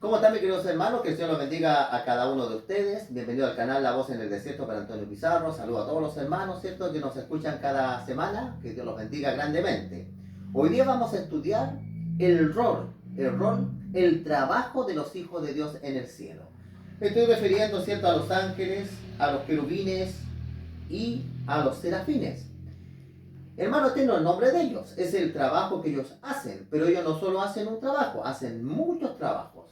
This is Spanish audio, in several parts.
¿Cómo están mis queridos hermanos? Que el Señor los bendiga a cada uno de ustedes. Bienvenido al canal La Voz en el Desierto para Antonio Pizarro. Saludo a todos los hermanos, ¿cierto? Que nos escuchan cada semana. Que Dios los bendiga grandemente. Hoy día vamos a estudiar el trabajo de los hijos de Dios en el cielo. Me estoy refiriendo, ¿cierto? A los ángeles, a los querubines y a los serafines. Hermano, tengo el nombre de ellos. Es el trabajo que ellos hacen. Pero ellos no solo hacen un trabajo, hacen muchos trabajos.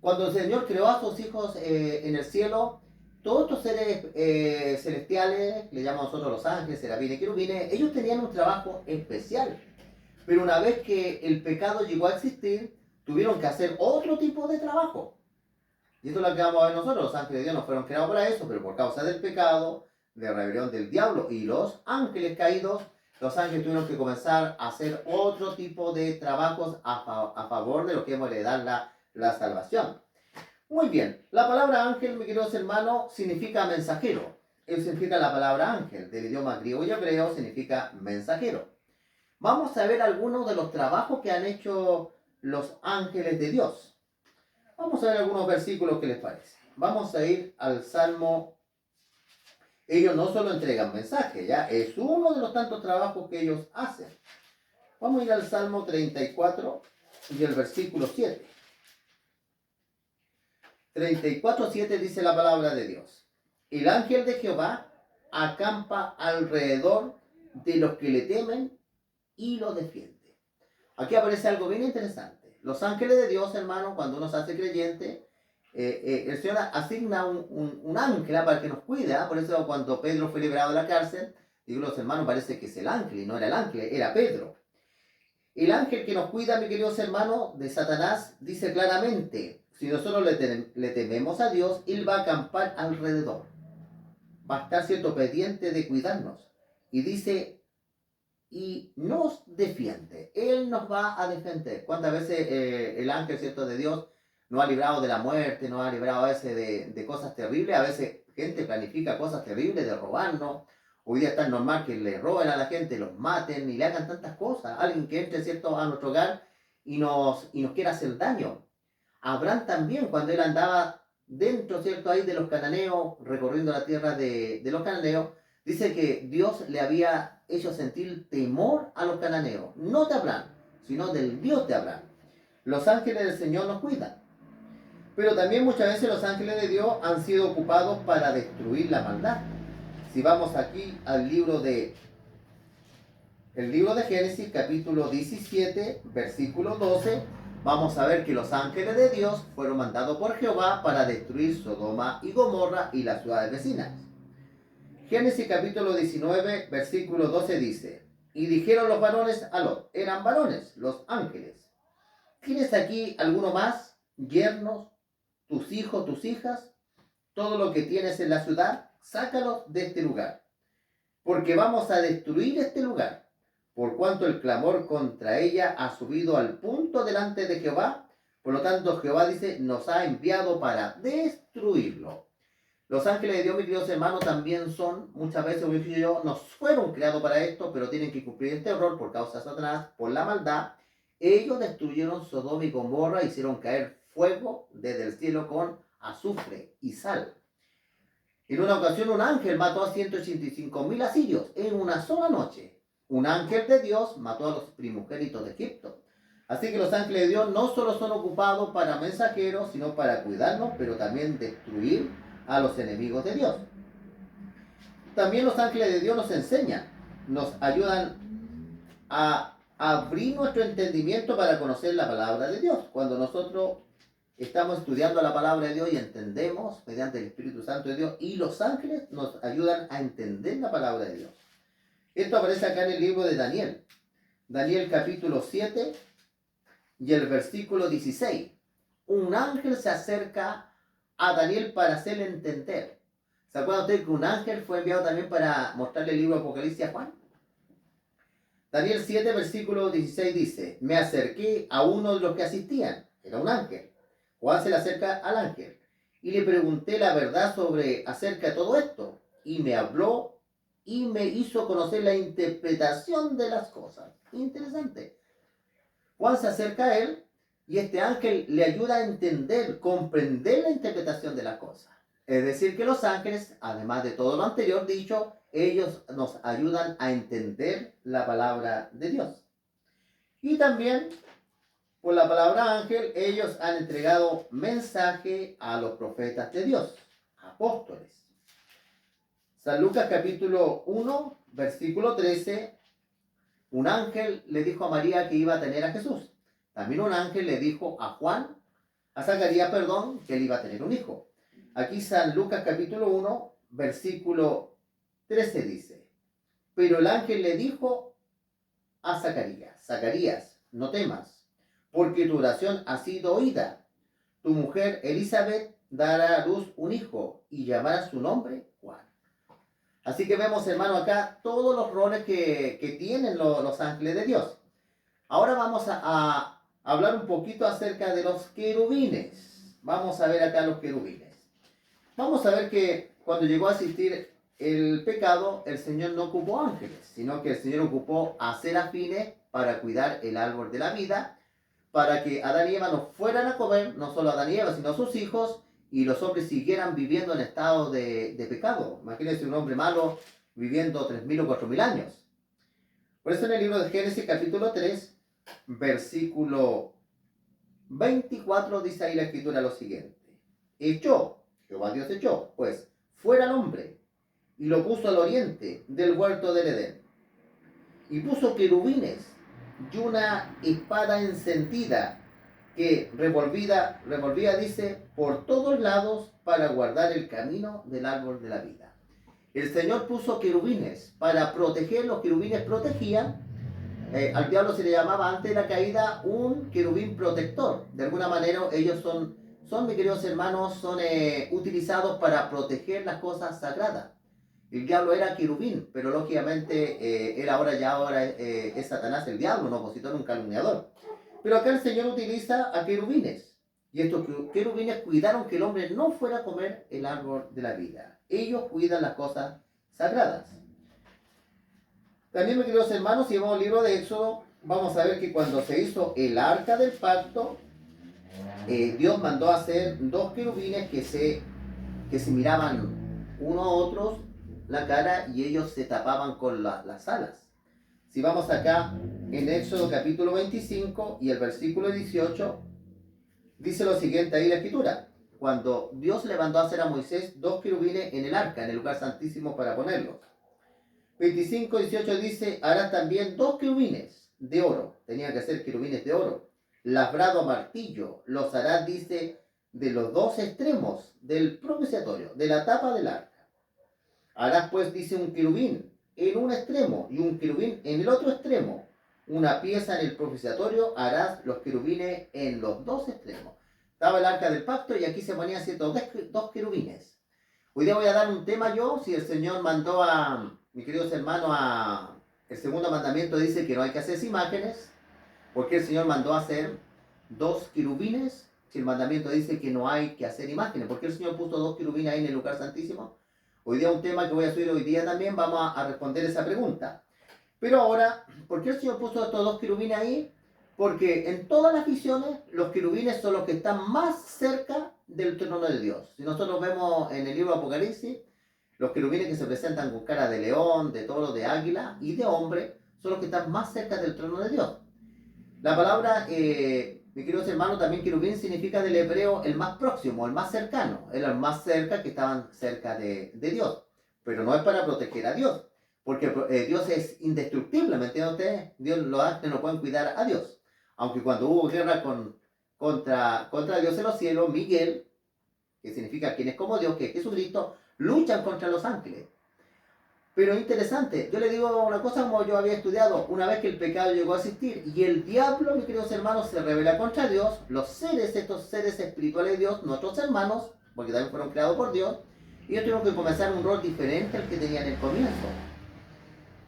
Cuando el Señor creó a sus hijos en el cielo, todos estos seres celestiales, le llamamos nosotros los ángeles, serafines, querubines, ellos tenían un trabajo especial. Pero una vez que el pecado llegó a existir, tuvieron que hacer otro tipo de trabajo. Y esto es lo que vamos a ver nosotros. Los ángeles de Dios no fueron creados para eso, pero por causa del pecado, de la rebelión del diablo y los ángeles caídos, los ángeles tuvieron que comenzar a hacer otro tipo de trabajos a favor de lo que hemos de dar la salvación. Muy bien, la palabra ángel, mis queridos hermanos, significa mensajero. Eso significa la palabra ángel, del idioma griego y hebreo, significa mensajero. Vamos a ver algunos de los trabajos que han hecho los ángeles de Dios. Vamos a ver algunos versículos que les parece. Vamos a ir al Salmo. Ellos no solo entregan mensajes, ya es uno de los tantos trabajos que ellos hacen. Vamos a ir al Salmo 34 y el versículo 7. 34:7 dice la palabra de Dios. El ángel de Jehová acampa alrededor de los que le temen y los defiende. Aquí aparece algo bien interesante. Los ángeles de Dios, hermano, cuando uno se hace creyente, el Señor asigna un ángel para que nos cuide. Por eso cuando Pedro fue liberado de la cárcel, digo, los hermanos, parece que es el ángel, y no era el ángel, era Pedro. El ángel que nos cuida, mis queridos hermanos, de Satanás, dice claramente, si nosotros le tememos a Dios, Él va a acampar alrededor. Va a estar, cierto, pendiente de cuidarnos. Y dice, y nos defiende. Él nos va a defender. ¿Cuántas veces el ángel, cierto, de Dios nos ha librado de la muerte, nos ha librado a veces de cosas terribles? A veces gente planifica cosas terribles de robarnos. Hoy día es tan normal que le roben a la gente, los maten y le hagan tantas cosas. Alguien que entre, cierto, a nuestro hogar y nos quiera hacer daño. Abraham también, cuando él andaba dentro, cierto, ahí de los cananeos, recorriendo la tierra de los cananeos, dice que Dios le había hecho sentir temor a los cananeos, no de Abraham, sino del Dios de Abraham. Los ángeles del Señor nos cuidan, pero también muchas veces los ángeles de Dios han sido ocupados para destruir la maldad. Si vamos aquí al libro de Génesis, capítulo 17, versículo 12, vamos a ver que los ángeles de Dios fueron mandados por Jehová para destruir Sodoma y Gomorra y las ciudades vecinas. Génesis capítulo 19, versículo 12 dice, y dijeron los varones a Lot, eran varones, los ángeles, ¿tienes aquí alguno más? Yernos, tus hijos, tus hijas, todo lo que tienes en la ciudad, sácalos de este lugar, porque vamos a destruir este lugar, por cuanto el clamor contra ella ha subido al punto delante de Jehová. Por lo tanto, Jehová dice, nos ha enviado para destruirlo. Los ángeles de Dios, mis queridos hermanos, también son, muchas veces, como dije yo, no fueron creados para esto, pero tienen que cumplir este error por causa de Satanás, por la maldad. Ellos destruyeron Sodoma y Gomorra, hicieron caer fuego desde el cielo con azufre y sal. En una ocasión un ángel mató a 185,000 asirios en una sola noche. Un ángel de Dios mató a los primogénitos de Egipto. Así que los ángeles de Dios no solo son ocupados para mensajeros, sino para cuidarnos, pero también destruir a los enemigos de Dios. También los ángeles de Dios nos enseñan, nos ayudan a abrir nuestro entendimiento para conocer la palabra de Dios. Cuando nosotros estamos estudiando la palabra de Dios y entendemos mediante el Espíritu Santo de Dios, y los ángeles nos ayudan a entender la palabra de Dios. Esto aparece acá en el libro de Daniel. Daniel capítulo 7 y el versículo 16. Un ángel se acerca a Daniel para hacerle entender. ¿Se acuerdan ustedes que un ángel fue enviado también para mostrarle el libro de Apocalipsis a Juan? Daniel 7, versículo 16 dice, me acerqué a uno de los que asistían, era un ángel. Juan se le acerca al ángel y le pregunté la verdad acerca de todo esto. Y me habló y me hizo conocer la interpretación de las cosas. Interesante. Juan se acerca a él Y este ángel le ayuda a entender, comprender la interpretación de las cosas. Es decir, que los ángeles, además de todo lo anterior dicho, ellos nos ayudan a entender la palabra de Dios. Y también, por la palabra ángel, ellos han entregado mensaje a los profetas de Dios, apóstoles. San Lucas capítulo 1, versículo 13, un ángel le dijo a María que iba a tener a Jesús. También un ángel le dijo a Zacarías, que él iba a tener un hijo. Aquí San Lucas capítulo 1, versículo 13 dice, pero el ángel le dijo a Zacarías, no temas, porque tu oración ha sido oída. Tu mujer Elizabeth dará a luz un hijo y llamará su nombre Juan. Así que vemos, hermano, acá todos los roles que tienen los ángeles de Dios. Ahora vamos a hablar un poquito acerca de los querubines. Vamos a ver acá los querubines. Vamos a ver que cuando llegó a existir el pecado, el Señor no ocupó ángeles, sino que el Señor ocupó a serafines para cuidar el árbol de la vida, para que Adán y Eva no fueran a comer, no solo Adán y Eva, sino sus hijos, y los hombres siguieran viviendo en estado de pecado. Imagínense un hombre malo viviendo 3.000 o 4.000 años. Por eso en el libro de Génesis capítulo 3, versículo 24, dice ahí la escritura lo siguiente. Jehová Dios echó, pues, fuera al hombre, y lo puso al oriente del huerto del Edén. Y puso querubines y una espada encendida que revolvía, dice, por todos lados para guardar el camino del árbol de la vida. El Señor puso querubines para proteger, los querubines protegían, al diablo se le llamaba antes de la caída un querubín protector. De alguna manera ellos son mis queridos hermanos, son utilizados para proteger las cosas sagradas. El diablo era querubín, pero lógicamente él ahora es Satanás el diablo, un opositor, un calumniador. Pero acá el Señor utiliza a querubines. Y estos querubines cuidaron que el hombre no fuera a comer el árbol de la vida. Ellos cuidan las cosas sagradas. También, mis queridos hermanos, si vamos al libro de Éxodo, vamos a ver que cuando se hizo el arca del pacto, Dios mandó a hacer dos querubines que se miraban uno a otros la cara y ellos se tapaban con las alas. Si vamos acá en Éxodo capítulo 25 y el versículo 18, dice lo siguiente ahí la escritura. Cuando Dios le mandó a hacer a Moisés dos querubines en el arca, en el lugar santísimo para ponerlos. 25:18 dice, harás también dos querubines de oro. Tenían que ser querubines de oro. Labrado a martillo. Los harás, dice, de los dos extremos del propiciatorio, de la tapa del arca. Harás pues, dice, un querubín en un extremo y un querubín en el otro extremo. Una pieza en el propiciatorio, harás los querubines en los dos extremos. Estaba el arca del pacto y aquí se ponían ciertos dos querubines. Hoy día voy a dar un tema yo, si el Señor mandó a, mis queridos hermanos, el segundo mandamiento dice que no hay que hacer imágenes, porque el Señor mandó a hacer dos querubines, si el mandamiento dice que no hay que hacer imágenes, porque el Señor puso dos querubines ahí en el lugar santísimo. Hoy día un tema que voy a subir hoy día también, vamos a responder esa pregunta. Pero ahora, ¿por qué el Señor puso estos dos querubines ahí? Porque en todas las visiones, los querubines son los que están más cerca del trono de Dios. Si nosotros vemos en el libro de Apocalipsis, los querubines que se presentan con cara de león, de toro, de águila y de hombre, son los que están más cerca del trono de Dios. La palabra, mis queridos hermanos, también querubín significa del hebreo el más próximo, el más cercano. Eran más cerca que estaban cerca de Dios. Pero no es para proteger a Dios, porque Dios es indestructible, ¿me entienden ustedes? Los ángeles no pueden cuidar a Dios. Aunque cuando hubo guerra contra Dios en los cielos, Miguel, que significa quien es como Dios, que es Jesucristo, luchan contra los ángeles. Pero interesante, yo le digo una cosa como yo había estudiado, una vez que el pecado llegó a existir y el diablo, mis queridos hermanos, se rebela contra Dios, estos seres espirituales de Dios, nuestros hermanos, porque también fueron creados por Dios, ellos tuvieron que comenzar un rol diferente al que tenían en el comienzo.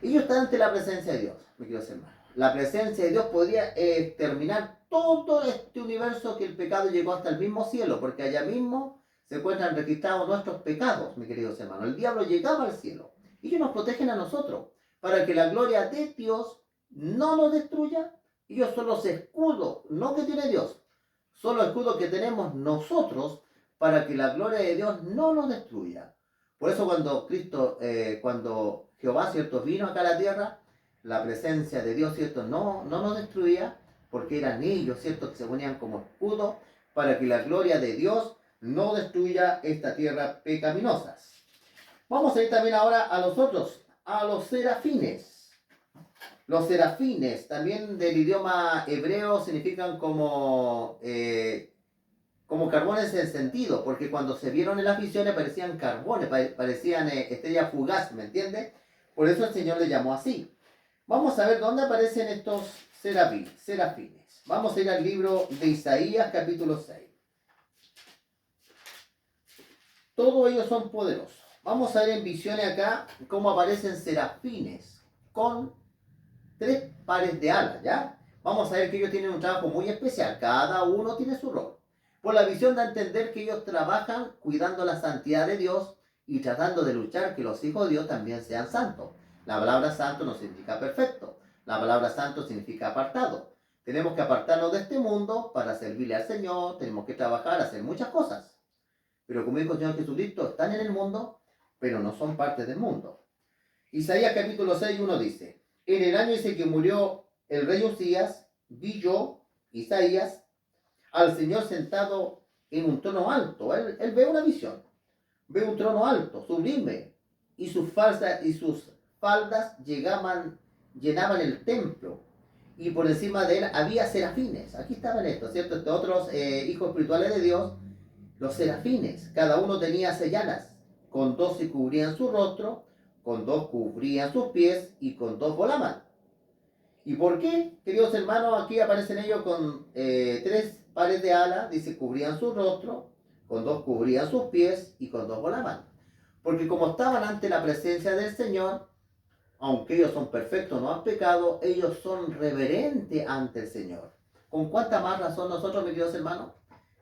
Ellos están ante la presencia de Dios, mis queridos hermanos. La presencia de Dios podría exterminar todo este universo que el pecado llegó hasta el mismo cielo, porque allá mismo se encuentran registrados nuestros pecados, mis queridos hermanos. El diablo llegaba al cielo. Y ellos nos protegen a nosotros, para que la gloria de Dios no nos destruya. Ellos son los escudos, no que tiene Dios, Son los escudos que tenemos nosotros para que la gloria de Dios no nos destruya. Por eso cuando Jehová, ¿cierto?, vino acá a la tierra, la presencia de Dios, ¿cierto?, no nos destruía, porque eran ellos, ¿cierto?, que se ponían como escudo para que la gloria de Dios no destruya esta tierra pecaminosa. Vamos a ir también ahora a los otros, a los serafines. Los serafines, también del idioma hebreo, significan como carbones encendidos, porque cuando se vieron en las visiones parecían carbones, parecían estrellas fugaces, ¿me entiendes? Por eso el Señor le llamó así. Vamos a ver dónde aparecen estos serafines. Vamos a ir al libro de Isaías, capítulo 6. Todos ellos son poderosos. Vamos a ver en visiones acá cómo aparecen serafines con 3 pares de alas, ¿ya? Vamos a ver que ellos tienen un trabajo muy especial. Cada uno tiene su rol. Por la visión da a entender que ellos trabajan cuidando la santidad de Dios y tratando de luchar que los hijos de Dios también sean santos. La palabra santo no significa perfecto. La palabra santo significa apartado. Tenemos que apartarnos de este mundo para servirle al Señor. Tenemos que trabajar, hacer muchas cosas. Pero como dijo el Señor Jesucristo, están en el mundo, pero no son parte del mundo. Isaías capítulo 6, 1 dice: en el año ese que murió el rey Usías, vi yo, Isaías, al Señor sentado en un trono alto. Él ve una visión. Ve un trono alto, sublime, y sus faldas llenaban el templo. Y por encima de él había serafines. Aquí estaban estos, ¿cierto? Estos otros hijos espirituales de Dios, los serafines. Cada uno tenía 6 alas. Con 2 se cubrían su rostro, con 2 cubrían sus pies y con 2 volaban. ¿Y por qué, queridos hermanos? Aquí aparecen ellos con 3 pares de alas, dice, cubrían su rostro, con 2 cubrían sus pies y con 2 volaban. Porque como estaban ante la presencia del Señor, aunque ellos son perfectos, no han pecado, ellos son reverentes ante el Señor. ¿Con cuánta más razón nosotros, mis queridos hermanos?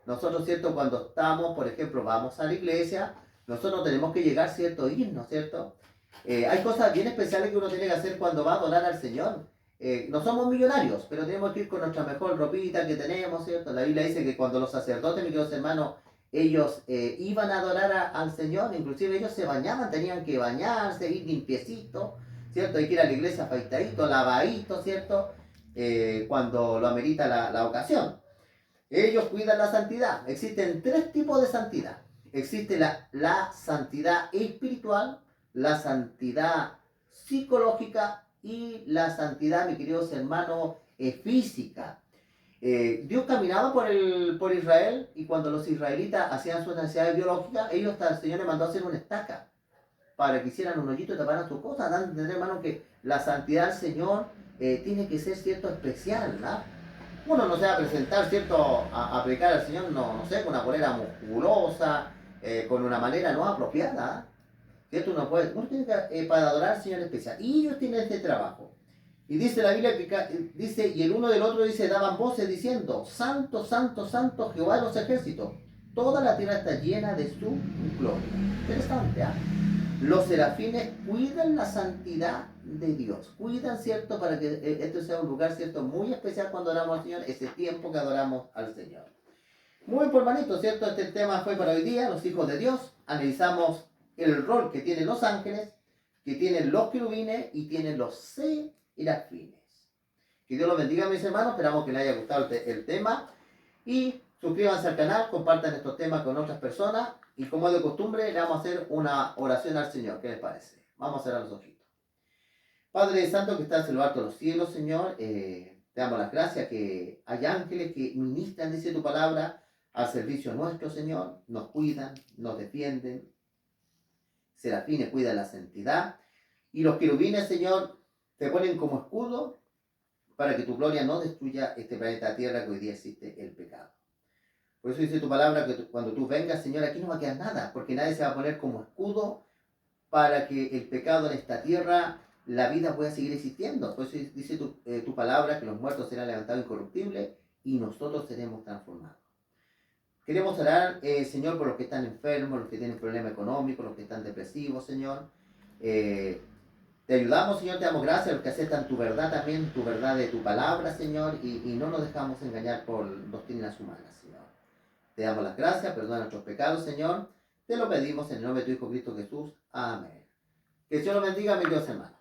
Nosotros, ¿cierto? Cuando estamos, por ejemplo, vamos a la iglesia, nosotros tenemos que llegar, ¿cierto? Irnos, ¿cierto? Hay cosas bien especiales que uno tiene que hacer cuando va a adorar al Señor. No somos millonarios, pero tenemos que ir con nuestra mejor ropita que tenemos, ¿cierto? La Biblia dice que cuando los sacerdotes, mis queridos hermanos, ellos iban a adorar al Señor, inclusive ellos se bañaban, tenían que bañarse, ir limpiecitos, ¿cierto? Hay que ir a la iglesia afeitadito, lavadito, ¿cierto? Cuando lo amerita la ocasión. Ellos cuidan la santidad. Existen 3 tipos de santidad. Existe la santidad espiritual, la santidad psicológica y la santidad, mis queridos hermanos, física. Dios caminaba por Israel, y cuando los israelitas hacían sus necesidades biológicas, el Señor les mandó a hacer una estaca para que hicieran un hoyito y taparan sus cosas, dando a entender, hermano, que la santidad del Señor tiene que ser, ¿cierto?, especial, ¿no? Uno no se va a presentar, ¿cierto?, a predicar al Señor, no sé, con una polera musculosa, con una manera no apropiada, ¿cierto? Uno tiene que, para adorar al Señor especial. Y ellos tienen este trabajo. Y dice la Biblia que dice, y el uno del otro dice, daban voces diciendo, Santo, Santo, Santo, Jehová de los ejércitos. Toda la tierra está llena de su gloria. Interesante, ¿ah? Los serafines cuidan la santidad de Dios. Cuidan, ¿cierto? Para que esto sea un lugar, ¿cierto?, muy especial cuando adoramos al Señor, ese tiempo que adoramos al Señor. Muy bien, hermanito, ¿cierto? Este tema fue para hoy día, los hijos de Dios. Analizamos el rol que tienen los ángeles, que tienen los querubines y tienen los serafines. Que Dios los bendiga, mis hermanos. Esperamos que les haya gustado el tema. Y suscríbanse al canal, compartan estos temas con otras personas. Y como es de costumbre, le vamos a hacer una oración al Señor. ¿Qué les parece? Vamos a cerrar los ojitos. Padre Santo que estás en lo alto de los cielos, Señor, te damos las gracias que hay ángeles que ministran, dice tu palabra, al servicio nuestro, Señor. Nos cuidan, nos defienden. Serafines cuidan la santidad. Y los querubines, Señor, te ponen como escudo para que tu gloria no destruya este planeta Tierra que hoy día existe el pecado. Por eso dice tu palabra que cuando tú vengas, Señor, aquí no va a quedar nada, porque nadie se va a poner como escudo para que el pecado en esta tierra, la vida pueda seguir existiendo. Por eso dice tu palabra que los muertos serán levantados incorruptibles y nosotros seremos transformados. Queremos orar, Señor, por los que están enfermos, los que tienen problemas económicos, los que están depresivos, Señor. Te ayudamos, Señor, te damos gracias porque aceptan tu verdad también, tu verdad de tu palabra, Señor, y no nos dejamos engañar por doctrinas humanas, Señor. Te damos las gracias, perdona nuestros pecados, Señor. Te lo pedimos en el nombre de tu Hijo Cristo Jesús. Amén. Que el Señor los bendiga, mis Dios hermanos.